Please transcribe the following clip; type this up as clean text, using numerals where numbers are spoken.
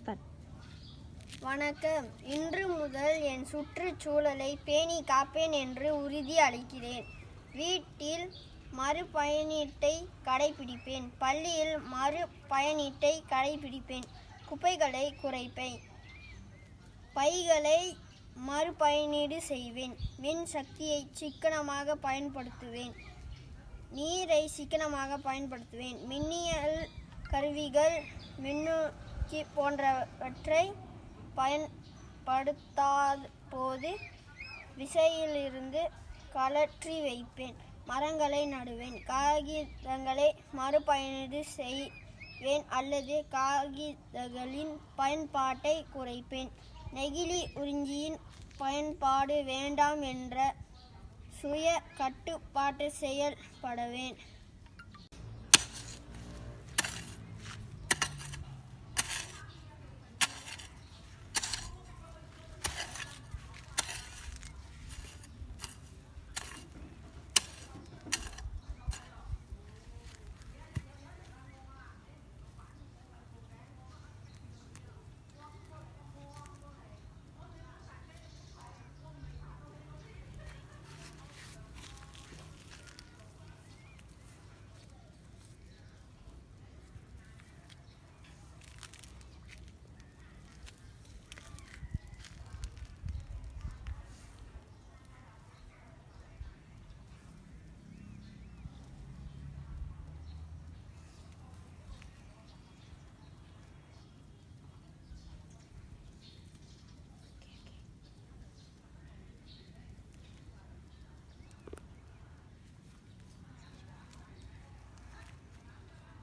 Start. வணக்கம். இன்று முதல் என் சுற்றுச்சூழலை பேணி காப்பேன் என்று உறுதி அளிக்கிறேன். வீட்டில் மறுபயனீட்டை கடைபிடிப்பேன். பள்ளியில் மறுபயனீட்டை கடைபிடிப்பேன். குப்பைகளை குறைப்பேன். பைகளை மறுபயனீடு செய்வேன். மின் சக்தியை சிக்கனமாக பயன்படுத்துவேன். நீரை சிக்கனமாக பயன்படுத்துவேன். மின்னியல் கருவிகள், மின்னூக்கி போன்றவற்றை பயன்படுத்தாத போது விசையிலிருந்து கழற்றி வைப்பேன். மரங்களை நடுவேன். காகிதங்களை மறுபயனீடு செய்வேன் அல்லது காகிதங்களின் பயன்பாட்டை குறைப்பேன். நெகிழி உறிஞ்சியின் பயன்பாடு வேண்டாம் என்ற சுய கட்டுப்பாட்டு செயல்படுவேன்.